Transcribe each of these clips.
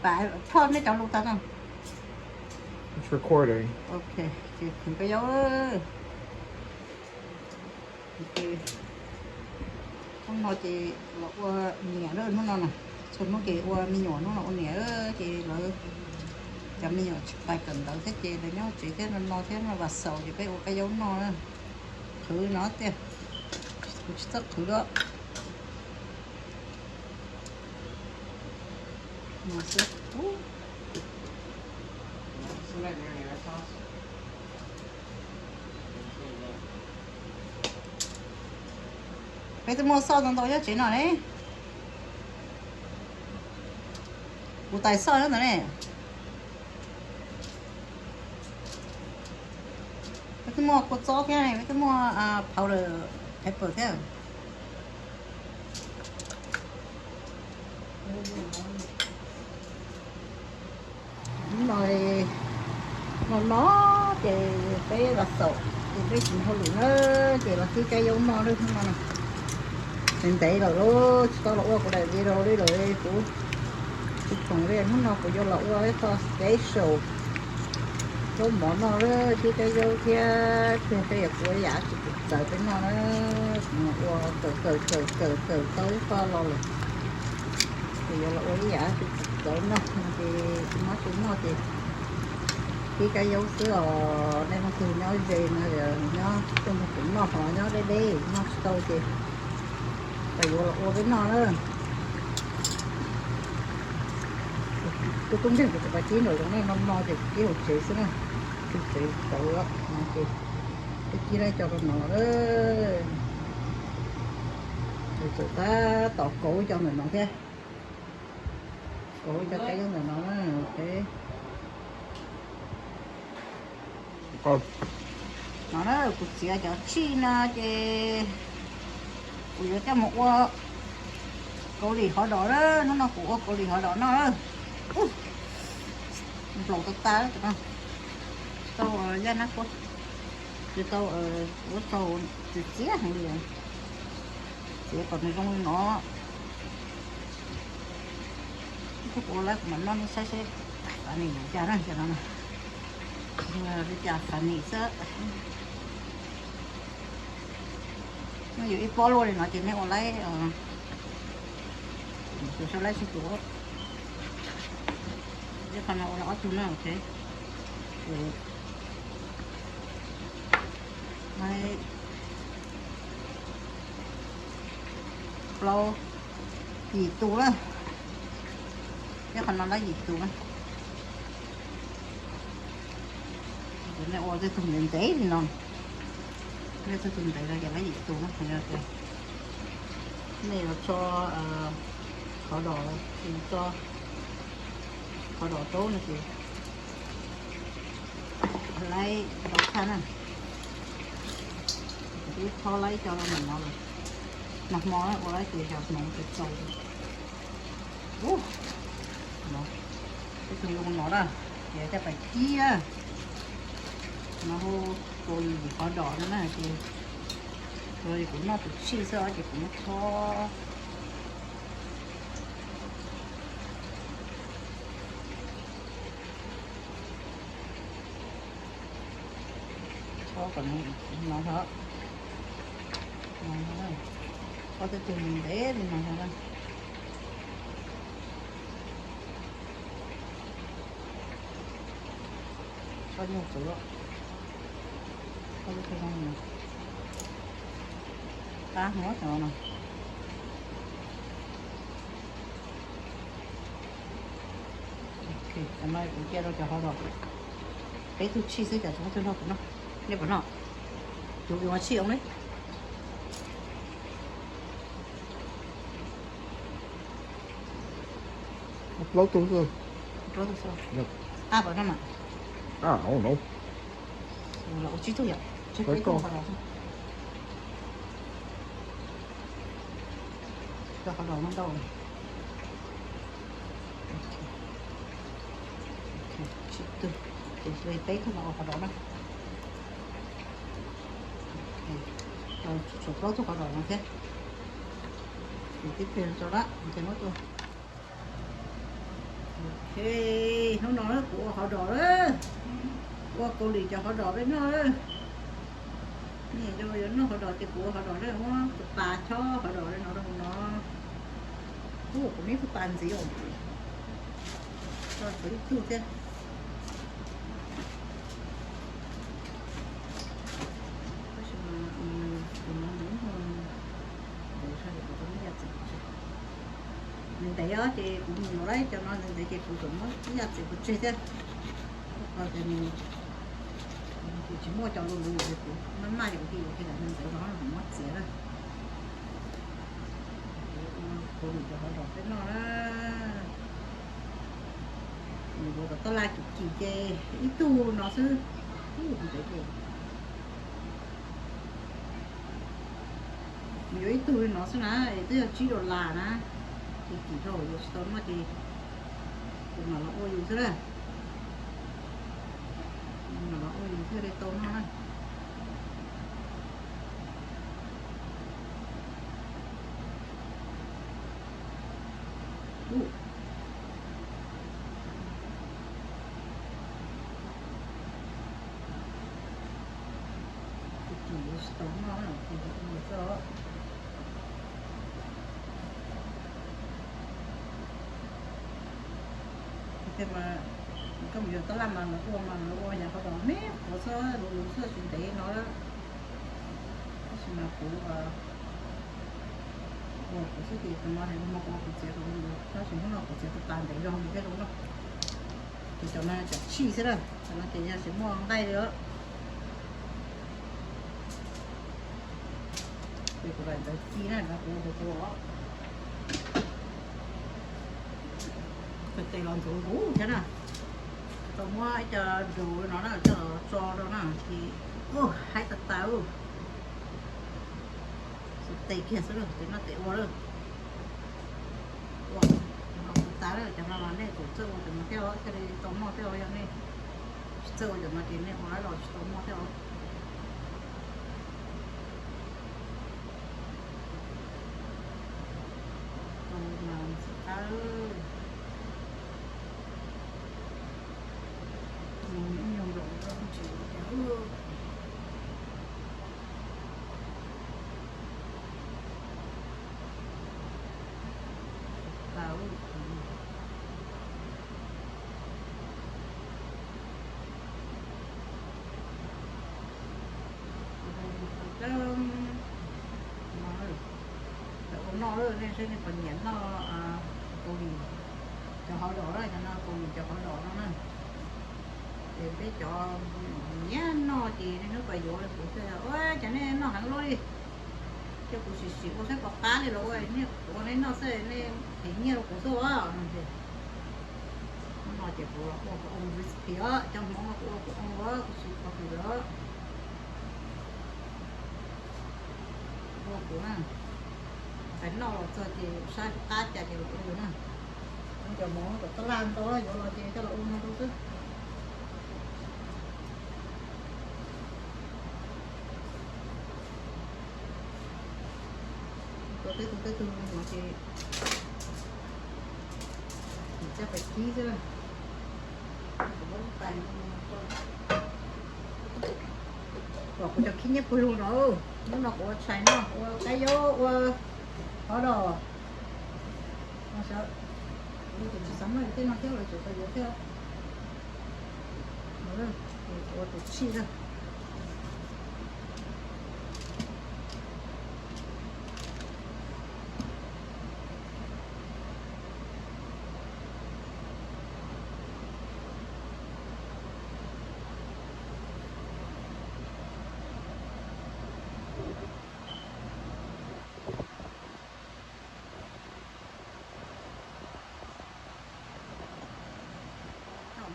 Bà thơm nó trong lúc thật không? It's recording. Ok, chị không có dấu. Ok. Không nói chị là qua nhẹ đó nó nè. Xong nó chị qua mi nhỏ nó là nhẹ chị là cho mi nhỏ bài cần đỡ thế chị là nhớ chị thế nó thế nó và sầu chị phải cái dấu nó thử nó thế. Chị tất thử đó. Nó sẽ bây giờ mua sao trong đó cho chị nào đấy. Một tài sao nữa này. Bây giờ mua cốt gió cái này, bây giờ mua powder pepper thế. Rồi nó thì cái là sổ thì cái chuyện thôi nữa thì là cái cây giống nó đấy không mà mình thấy rồi đó tao lỗ của đây đi rồi đi rồi của cái phần đây nó của vô lỗ rồi có special có món nó đó cái cây dâu kia thì cái của giá chỉ tới cái nó từ tới pha lo rồi thì vô lỗ cái giá thì tới nó thì nó thì cái dấu sữa đây nó thì nó gì mà nó trong một cũng nó họ nó đây đi nó sâu thì tại vì là với nó nữa tôi cũng biết cái bài chín rồi trong này nó thì cái hộp chế xí này cái chế cậu đó cái kia đây cho nó đó rồi tụi ta tọt cổ cho mình nó thế cổ cho cái giống nó ok Oh, nó cục xía cho chi na chứ cục cho một cô lì họ đỏ đó nó của cô lì họ đỏ nó đó lẩu ta đó tụi tao ở ra nó có tụi tao ở của tao tụi xía hàng gì xía còn này trong nó cái cô lá của mình nó sẽ cái này cho nó đi chả phải nỉ sợ nó dù ít bó luôn thì nó chỉ nên còn lấy tôi sẽ lấy số chỗ cái phần nào nó tụi nó ok này lâu gì tụ đó cái phần nào lấy gì tụ đó này ô cái thùng điện tế thì non cái thùng tế là cái lấy gì tụ nó thành ra cái này là cho khẩu đỏ thì cho khẩu đỏ tốt này thì lấy đỏ xanh à cái kho lấy cho mình nó rồi mặt mỏ nó lấy thì hạt mỏng thịt sâu nó cái thùng luôn nó đó để cho phải kia nó rồi có đỏ nữa này thì rồi cũng nó được xì sơ thì cũng cho còn nó hết có cái tiền để thì nó hết có nhiều sữa có cái con này cá hết rồi nè ok hôm nay cũng kia đâu cho họ rồi cái tôi chi sữa cho chúng nó cũng nó đây bọn nó chú bị hoa chi ông đấy upload to the. upload sao Yep. bọn nó mà I don't know. là chỉ thôi vậy chứ cái con họ cho họ đổ nó đâu chỉ từ để lấy té không họ đổ đó rồi chụp lót thuốc họ đổ nó thế thì tiếp theo cho đó thì nó tôi ok không nói của họ đỏ đó qua cô đi cho họ đỏ đấy nó nè rồi nó họ đỏ thì của họ đỏ đấy đúng không bà cho họ đỏ đấy nó đâu nó của mấy cái bàn gì không cho thử chút xem mình thấy đó thì cũng nhiều đấy cho nó để chị phụ dụng nó bây giờ chị phụ chơi thế còn thì mình chỉ mua cho luôn luôn được nó mai được cái là mình thấy nó là mất xỉa rồi cô mình cho họ đọc cái nó đó mình vừa có like chỉ chê ít tu nó sư mình thấy gì nhiều ít tu nó sư nè tức là chỉ đồ là nè thì chỉ thôi rồi sau đó thì mà nó ôi thế này mà nó ôi thế đây tôm nó chỉ tôm nó thì được cho thế mà công việc tao làm mà nó qua nhàเขาบอกแม่ขอเสื้อดูเสื้อสีเต๋เนาะใช่ไหมกู我是给他妈的他妈我不接受你，他什么了不接受单的，然后你这种了，就叫那叫气死了，叫那给人家什么带的，对不对？这鸡呢，那我做，这这样做好真啊，做么一个做那那叫做的那是，哦，还得到。tây kia sẽ được thì nó tệ quá rồi nó tá rồi chẳng là này tổ chức thì nó theo cái này tóm nó theo như này chơi rồi mà tiền này hóa rồi tóm nó theo mà tá mình nhiều rồi không chịu kéo vào nó rồi nên sẽ phần nhẫn nó cô gì cho họ đổ rồi cho nó cô gì cho họ đổ nó nè thì biết cho nhá nó thì nó phải vô là cũng sẽ ôi cho nên nó hẳn lôi cho cô xịt xịt cô sẽ có cá đi rồi nè cô này nó sẽ nè thì nhiều cô số á nó chỉ cô ông vịt kia trong món của ông đó cô xịt có gì đó cô nè phải nó rồi thì sai cá chả thì được nè cho món của tao làm tôi vô là cho là ôm nó thôi tôi mà chị sẽ phải ký chứ rồi cô cho ký nhếp cô luôn rồi nó của xài nó cái vô có đồ nó sợ đi thì sắm lại cái nó theo lại chỗ tôi vô theo nó rồi của tôi chi ra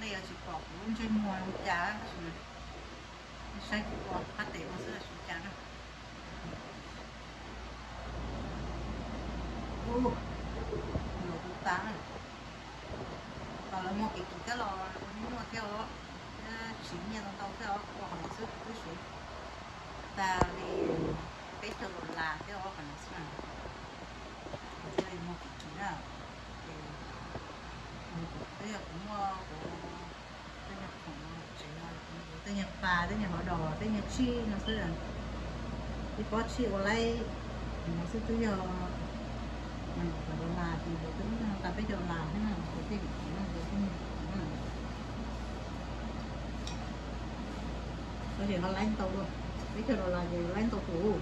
này là chỉ có luôn trên ngoài chả sai của phát tế nó sẽ là chả đó ô nó cũng tá này còn là một cái lò nhưng mà theo đó chín nha tao theo đó có hẳn sức cái suối ta đi cái từ là theo đó hẳn sức này đây một cái nào Tới giờ cũng tới nhà cũng tới nhà bà, tới nhà họ đỏ, tới nhà chi nó sẽ là đi có chi ở đây nó sẽ tới giờ mình phải là thì để tính ta bây giờ làm thế nào để tìm nó để tìm bây giờ nó lên tàu luôn bây giờ nó là gì lên tàu phủ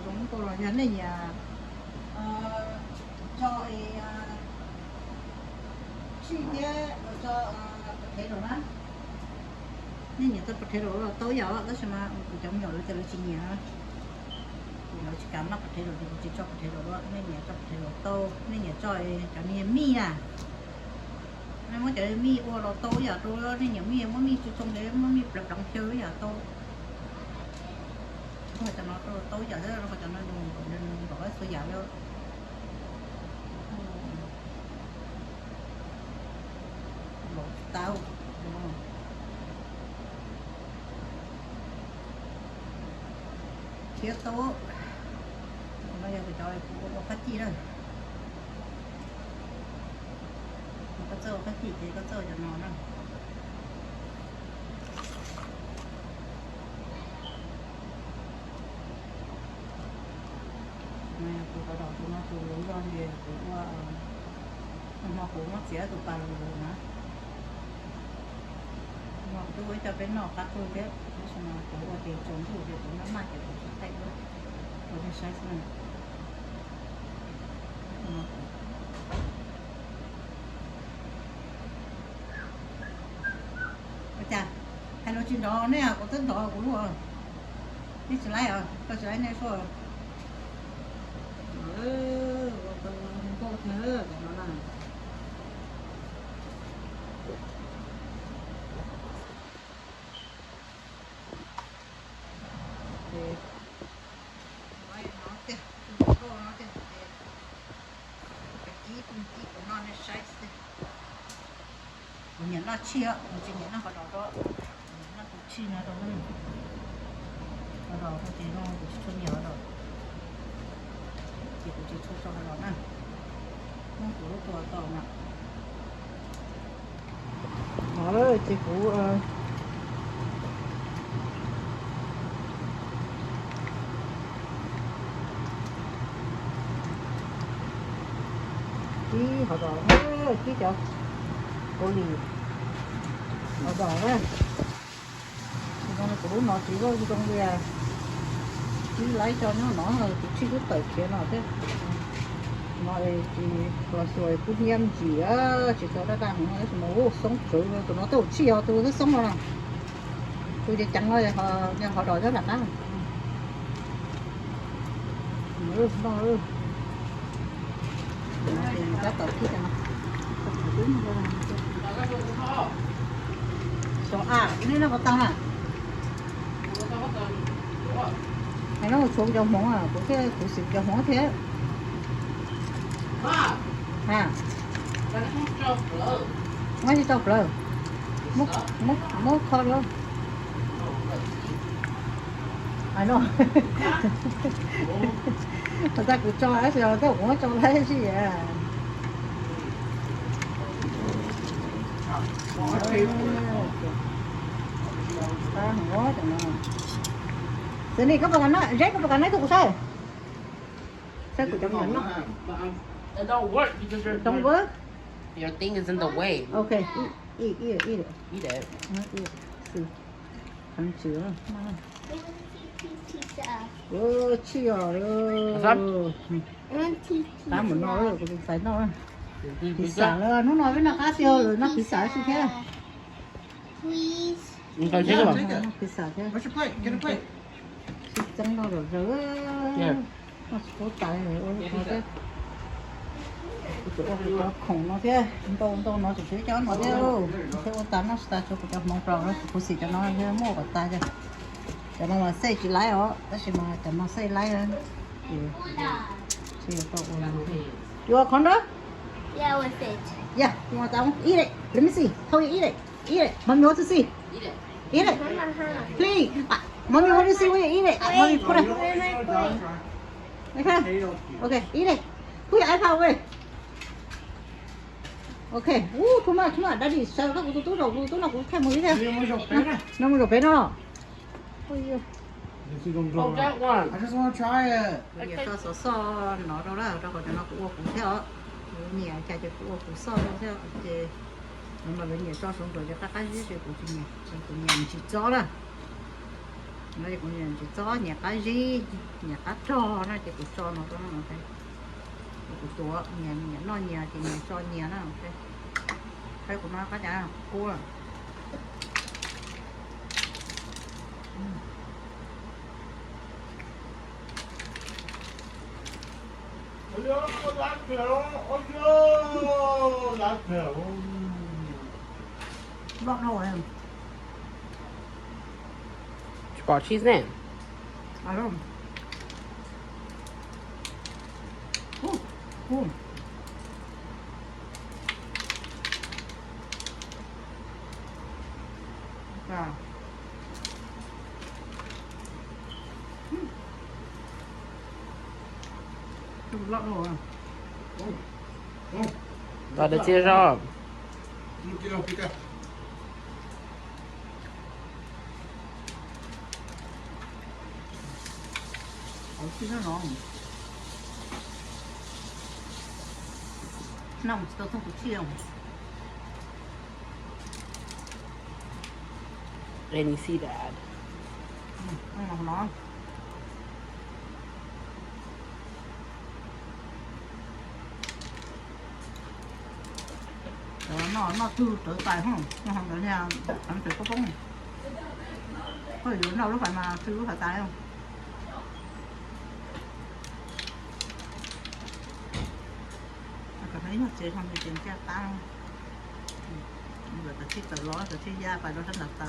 đúng cô là nhắn này nhà cho chi tiết cho thế rồi đó nên nhà tôi thế rồi tối giờ đó xem mà trong nhỏ nó cho nó chi nhà nó chỉ cảm mắc thế rồi thì chỉ cho thế rồi đó nên nhà cho thế rồi tô nên nhà cho nhà mi à nên mới chơi mi qua rồi tối giờ tôi nên nhà mi mới mi trong đấy mới mi lập động chơi giờ tôi không phải cho nó tối giờ thế nó phải cho nó nên bỏ số dạo đó một tao thiết tố bây giờ phải cho phát chi đây có dầu phát chi thì có dầu cho nó đâu này tôi có đọc nó tôi lấy con gì cũng mà cũng mất xé tụi bà rồi mà tôi với cho cái nọ cắt tôi biết xong rồi tôi có tiền trốn thủ thì tôi nắm mặt để tôi thay luôn tôi sẽ sai xong chà hay nói chuyện đó nè có tên đó cũng luôn đi xử lý à có xử lý này rồi cô thế nó là nó chia chỉ nó họ đỏ đó nó cũng chia nó đâu nó đỏ thì nó cũng chưa nhiều rồi chỉ cũng chỉ cho nó đỏ nè nó cũng to to nè đó chị cũng đi họ đỏ hết chứ cho cô lì họ đỏ á con nó cũng nó chỉ có trong kia chỉ lấy cho nó hơi chỉ có tẩy kia nó thế nó thì còn rồi cũng nhâm chỉ á chỉ cho nó đang nó sống chửi tụi nó tôi chi họ tôi nó sống rồi tôi chỉ chẳng ơi họ đòi rất là đắt nó thì các tổ chức nó số à cái nó có tăng à hay nó số trong món à của cái của sự trong món thế ha mấy đi tàu rồi mốt kho luôn I know người ta cứ cho ấy rồi tôi cũng cho lấy gì à ta không có cho nó thế này các bạn nói rét các bạn nói thuộc sao sao của trong nó It don't work because your don't work your thing is in the way. okay eat it Eat it. see ăn chứa chi rồi ta muốn nói rồi cũng phải nói thì xả lên nó nói với nó cá siêu rồi nó thì xả chứ thế Okay, take it off. thì xả thế Where's your plate? Get a plate. chân nó rồi rỡ nó số tài rồi thế có khổng nó thế tôi nó chỉ cho nó thế đâu thế ông ta nó start cho cái mông tròn nó cũng xịt cho nó thế mua cái tay cho nó mà xây chỉ lái đó đó chỉ mà cho nó xây lái lên thì tôi you want corn dog? Yeah, with it. Yeah, you want that one? Eat it. Let me see. How you eat it? Eat it. Mommy wants to see. Eat it. eat it. Please. Mommy want to see what you eat it. Mommy put it. Okay. Okay, eat it. Put your iPad away. Okay. Ooh, too much. Daddy, sao các cô tú đầu tú nào cũng khen mũi theo. Nó mới được bé nó. Ôi giời. Oh, that one. I just want to try it. Bây giờ so nó đâu đó còn nó cũng theo. Nhà cha cho cũng so theo. Nhưng mà bây giờ cho xuống rồi cho các cái gì cũng chỉ nhà chỉ cho đó. Nó cũng nhà chỉ cho nhà cái gì nhà cá trò nó chỉ cũng cho nó thấy. Cũngตัวnhà nó nhà thì nhà cho nhà nó ok. Thấy của nó cá chả cua à. Bóc đâu rồi em? She brought cheese in. À đâu? À. Lọt rồi à? Got the tears off. Pica. Chứ nó ngon. Nóng tao không có chiều. And you see that. Ngon nó. Nó thư tự tài không? Nó không được nhà ăn tự có bông. Có gì đâu nó phải mà thư phải tài không? Cảm thấy nó chơi không thì tiền cha tao. Bây giờ thích tự lói, tự thích da phải nó rất là tao.